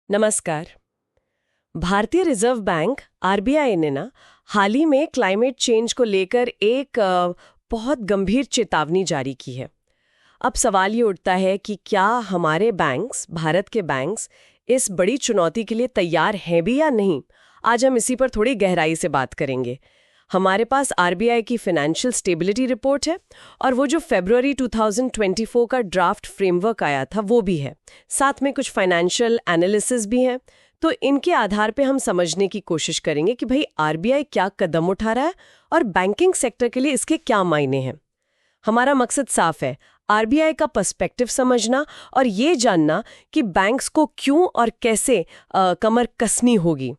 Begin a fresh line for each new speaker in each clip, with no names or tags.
नमस्कार। भारतीय reserve bank RBI ने हाल ही में क्लाइमेट चेंज को लेकर एक बहुत गंभीर चेतावनी जारी की है। अब सवाल ये उठता है कि क्या हमारे बैंक्स, भारत के बैंक्स, इस बड़ी चुनौती के लिए तैयार हैं भी या नहीं। आज हम इसी पर थोड़ी गहराई से बात करेंगे। हमारे पास आरबीआई की फाइनेंशियल स्टेबिलिटी रिपोर्ट है और वो जो फरवरी 2024 का ड्राफ्ट फ्रेमवर्क आया था वो भी है। साथ में कुछ फाइनेंशियल एनालिसिस भी हैं। तो इनके आधार पे हम समझने की कोशिश करेंगे कि भाई आरबीआई क्या कदम उठा रहा है और बैंकिंग सेक्टर के लिए इसके क्या मायने हैं। हमारा मकसद साफ है, आरबीआई का पर्सपेक्टिव समझना और ये जानना कि बैंक्स को क्यों और कैसे कमर कसनी होगी।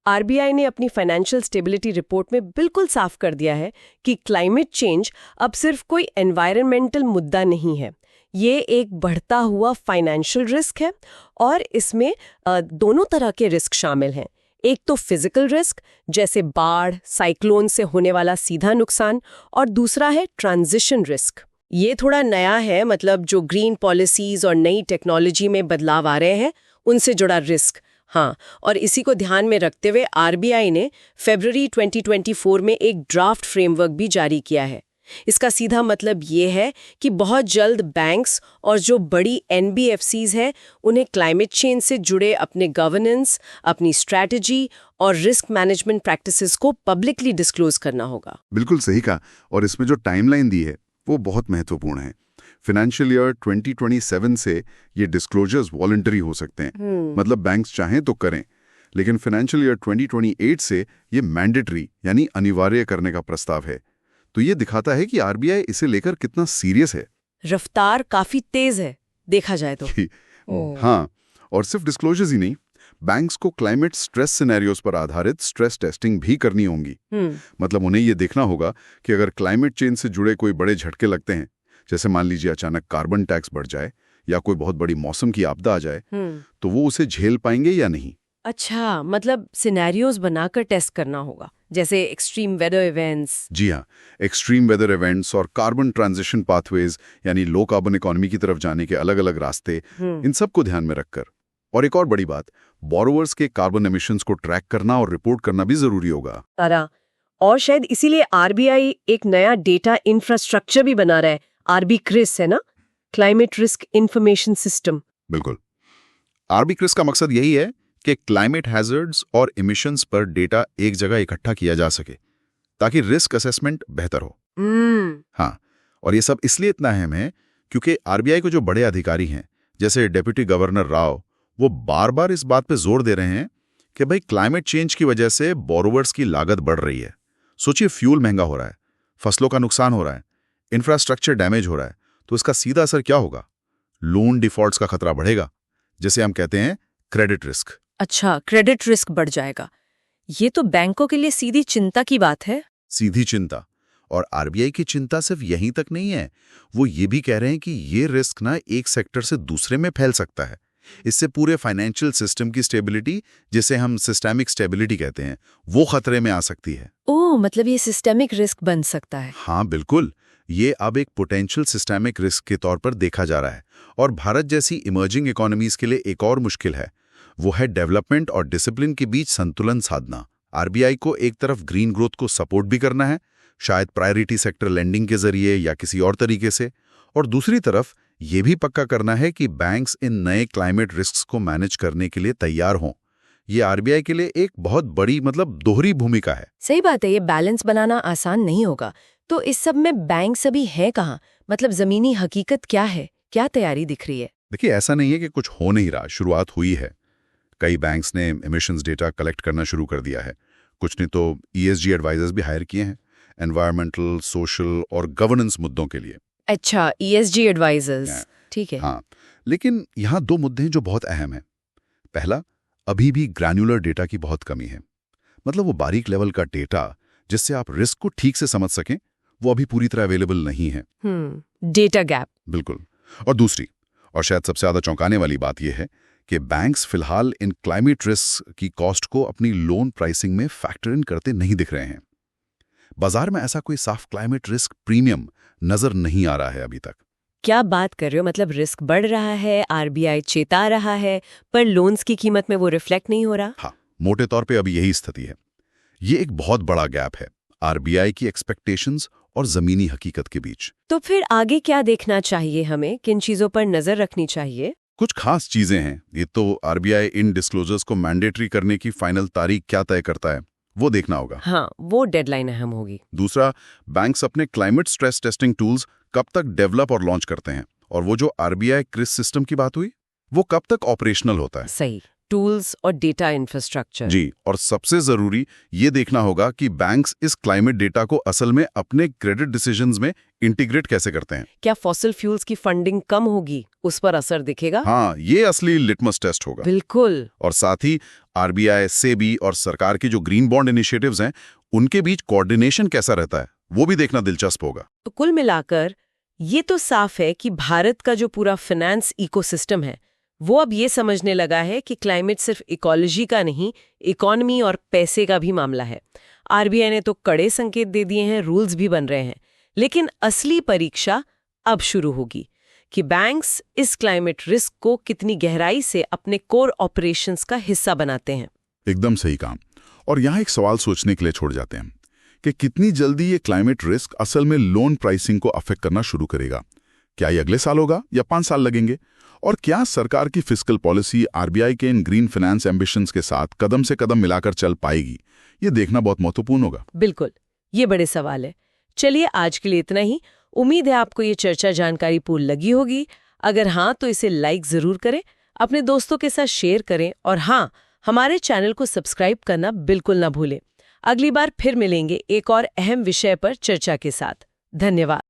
आरबीआई ने अपनी फाइनेंशियल स्टेबिलिटी रिपोर्ट में बिल्कुल साफ कर दिया है कि क्लाइमेट चेंज अब सिर्फ कोई एनवायरमेंटल मुद्दा नहीं है, ये एक बढ़ता हुआ फाइनेंशियल रिस्क है और इसमें दोनों तरह के रिस्क शामिल हैं। एक तो फिजिकल रिस्क जैसे बाढ़, साइक्लोन से होने वाला सीधा नुकसान, और दूसरा है ट्रांजिशन रिस्क। ये थोड़ा नया है, मतलब जो ग्रीन पॉलिसीज और नई टेक्नोलॉजी में बदलाव आ रहे हैं उनसे जुड़ा रिस्क। हाँ, और इसी को ध्यान में रखते हुए आरबीआई ने फरवरी 2024 में एक ड्राफ्ट फ्रेमवर्क भी जारी किया है। इसका सीधा मतलब ये है कि बहुत जल्द बैंक्स और जो बड़ी एनबीएफसीज हैं उन्हें क्लाइमेट चेंज से जुड़े अपने गवर्नेंस, अपनी स्ट्रैटेजी और रिस्क मैनेजमेंट प्रैक्टिसेस को पब्लिकली डिस्क्लोज करना होगा।
बिल्कुल सही कहा, और इसमें जो टाइमलाइन दी है वो बहुत महत्वपूर्ण है। फाइनेंशियल ईयर 2027 से ये डिस्क्लोजर्स वॉलंटरी हो सकते हैं, मतलब बैंक्स चाहें तो करें, लेकिन फाइनेंशियल ईयर 2028 से ये मैंडेटरी यानी अनिवार्य करने का प्रस्ताव है। तो ये दिखाता है कि आरबीआई इसे लेकर कितना सीरियस है।
रफ्तार काफी तेज है देखा जाए तो।
हाँ, और सिर्फ डिस्क्लोजर्स ही नहीं, बैंक्स को क्लाइमेट स्ट्रेस सिनेरियोज पर आधारित स्ट्रेस टेस्टिंग भी करनी होगी। मतलब उन्हें ये देखना होगा कि अगर क्लाइमेट चेंज से जुड़े कोई बड़े झटके लगते हैं, जैसे मान लीजिए अचानक कार्बन टैक्स बढ़ जाए या कोई बहुत बड़ी मौसम की आपदा आ जाए, तो वो उसे झेल पाएंगे या नहीं।
अच्छा, मतलब सिनेरियोज बनाकर टेस्ट करना होगा, जैसे एक्सट्रीम वेदर इवेंट्स।
जी हाँ, एक्सट्रीम वेदर इवेंट्स और कार्बन ट्रांजिशन पाथवेज यानी लो कार्बन इकोनॉमी की तरफ जाने के अलग अलग रास्ते, इन सब को ध्यान में रखकर। और एक और बड़ी बात, बोरोवर्स के कार्बन एमिशंस को ट्रैक करना और रिपोर्ट करना भी जरूरी होगा।
और शायद इसीलिए आरबीआई एक नया डेटा इंफ्रास्ट्रक्चर भी बना रहा है, आरबी क्रिस है ना, क्लाइमेट रिस्क इंफॉर्मेशन सिस्टम।
बिल्कुल, आरबी क्रिस का मकसद यही है कि क्लाइमेट हैजर्ड्स और इमिशंस पर डेटा एक जगह इकट्ठा किया जा सके ताकि रिस्क असेसमेंट बेहतर हो। हाँ, और ये सब इसलिए इतना अहम है क्योंकि आरबीआई को जो बड़े अधिकारी हैं जैसे डेप्यूटी गवर्नर राव, वो बार बार इस बात पे जोर दे रहे हैं कि भाई क्लाइमेट चेंज की वजह से बोरोवर्स की लागत बढ़ रही है। सोचिए, फ्यूल महंगा हो रहा है, फसलों का नुकसान हो रहा है, इंफ्रास्ट्रक्चर डैमेज हो रहा है, तो इसका सीधा असर क्या होगा? लोन डिफॉल्ट्स का खतरा बढ़ेगा, जिसे हम कहते हैं क्रेडिट रिस्क।
अच्छा, क्रेडिट रिस्क बढ़ जाएगा। ये तो बैंकों के लिए सीधी चिंता की बात है।
सीधी चिंता। और आरबीआई की चिंता सिर्फ यहीं तक नहीं है, वो ये भी कह रहे हैं कि ये रिस्क ना एक सेक्टर से दूसरे में फैल सकता है। इससे पूरे फाइनेंशियल सिस्टम की स्टेबिलिटी, जिसे हम सिस्टेमिक स्टेबिलिटी कहते हैं, वो खतरे में आ सकती है।
ओह, मतलब ये सिस्टेमिक रिस्क बन सकता है।
हाँ बिल्कुल, ये अब एक पोटेंशियल सिस्टेमिक रिस्क के तौर पर देखा जा रहा है। और भारत जैसी इमर्जिंग इकोनॉमीज के लिए एक और मुश्किल है, वो है डेवलपमेंट और डिसिप्लिन के बीच संतुलन साधना। आरबीआई को एक तरफ ग्रीन ग्रोथ को सपोर्ट भी करना है, शायद प्रायोरिटी सेक्टर लेंडिंग के जरिए या किसी और तरीके से, और दूसरी तरफ ये भी पक्का करना है कि बैंक्स इन नए क्लाइमेट रिस्क्स को मैनेज करने के लिए तैयार हों। ये आरबीआई के लिए एक बहुत बड़ी, मतलब दोहरी भूमिका है।
सही बात है, ये बैलेंस बनाना आसान नहीं होगा। तो इस सब में बैंक अभी है कहाँ? मतलब जमीनी हकीकत क्या है, क्या तैयारी दिख रही है?
देखिए, ऐसा नहीं है कि कुछ हो नहीं रहा, शुरुआत हुई है। कई बैंक्स ने एमिशंस डेटा कलेक्ट करना शुरू कर दिया है। कुछ ने तो ईएसजी एडवाइजर्स भी हायर किए हैं, एनवायरमेंटल, सोशल और गवर्नेंस मुद्दों के लिए।
अच्छा, ईएसजी एडवाइजर्स, ठीक है।
हाँ, लेकिन यहाँ दो मुद्दे हैं जो बहुत अहम हैं। पहला, अभी भी ग्रैन्युलर डेटा की बहुत कमी है। मतलब वो बारीक लेवल का डेटा जिससे आप रिस्क को ठीक से समझ सकें, वो अभी पूरी तरह अवेलेबल नहीं है।
Data gap.
बिल्कुल। और दूसरी, और शायद सबसे ज्यादा चौंकाने वाली बात यह है कि बैंक्स फिलहाल इन क्लाइमेट रिस्क की कॉस्ट को अपनी लोन प्राइसिंग में फैक्टर इन करते नहीं दिख रहे हैं। बाजार में ऐसा कोई साफ क्लाइमेट रिस्क प्रीमियम नजर नहीं आ रहा है अभी तक।
क्या बात कर रहे हो? मतलब रिस्क बढ़ रहा है, आरबीआई चेता रहा है, पर लोन्स की कीमत में वो रिफ्लेक्ट नहीं हो रहा।
हाँ, मोटे तौर पे अभी यही स्थिति है। ये एक बहुत बड़ा गैप है आरबीआई की एक्सपेक्टेशंस और जमीनी हकीकत के बीच।
तो फिर आगे क्या देखना चाहिए हमें? किन चीजों पर नजर रखनी चाहिए?
कुछ खास चीजें हैं। ये तो आरबीआई इन डिस्क्लोजर्स को मैंडेटरी करने की फाइनल तारीख क्या तय करता है, वो देखना होगा।
हाँ, वो डेडलाइन अहम होगी।
दूसरा, बैंक्स अपने क्लाइमेट स्ट्रेस टेस्टिंग टूल्स कब तक डेवलप और लॉन्च करते हैं, और वो जो आरबीआई क्रिस सिस्टम की बात हुई, वो कब तक ऑपरेशनल होता है।
सही, टूल्स और डेटा इंफ्रास्ट्रक्चर।
जी, और सबसे जरूरी ये देखना होगा कि बैंक्स इस क्लाइमेट डेटा को असल में अपने क्रेडिट डिसीजंस में इंटीग्रेट कैसे करते हैं।
क्या फॉसिल फ्यूल्स की फंडिंग कम होगी, उस पर असर दिखेगा?
हाँ, ये असली लिटमस टेस्ट होगा।
बिल्कुल।
और साथ ही आरबीआई, सेबी और सरकार की जो ग्रीन बॉन्ड इनिशिएटिव्स हैं, उनके बीच कोऑर्डिनेशन कैसा रहता है, वो भी देखना दिलचस्प होगा।
तो कुल मिलाकर ये तो साफ है कि भारत का जो पूरा फाइनेंस इकोसिस्टम है, वो अब ये समझने लगा है कि क्लाइमेट सिर्फ इकोलॉजी का नहीं, इकोनॉमी और पैसे का भी मामला है। आरबीआई ने तो कड़े संकेत दे दिए हैं, रूल्स भी बन रहे हैं, लेकिन असली परीक्षा अब शुरू होगी कि बैंक्स इस क्लाइमेट रिस्क को कितनी गहराई से अपने कोर ऑपरेशंस का हिस्सा बनाते हैं।
एकदम सही काम। और यहाँ एक सवाल सोचने के लिए छोड़ जाते हैं कि कितनी जल्दी ये क्लाइमेट रिस्क असल में लोन प्राइसिंग को अफेक्ट करना शुरू करेगा। क्या ये अगले साल होगा या 5 साल लगेंगे? और क्या सरकार की फिस्कल पॉलिसी आरबीआई के इन ग्रीन फाइनेंस एम्बिशंस के साथ कदम से कदम मिलाकर चल पाएगी? ये देखना बहुत महत्वपूर्ण होगा।
बिल्कुल, ये बड़े सवाल है। चलिए, आज के लिए इतना ही। उम्मीद है आपको ये चर्चा जानकारी पूर्ण लगी होगी। अगर हाँ, तो इसे लाइक जरूर करें, अपने दोस्तों के साथ शेयर करें, और हाँ, हमारे चैनल को सब्सक्राइब करना बिल्कुल ना भूलें। अगली बार फिर मिलेंगे एक और अहम विषय पर चर्चा के साथ। धन्यवाद।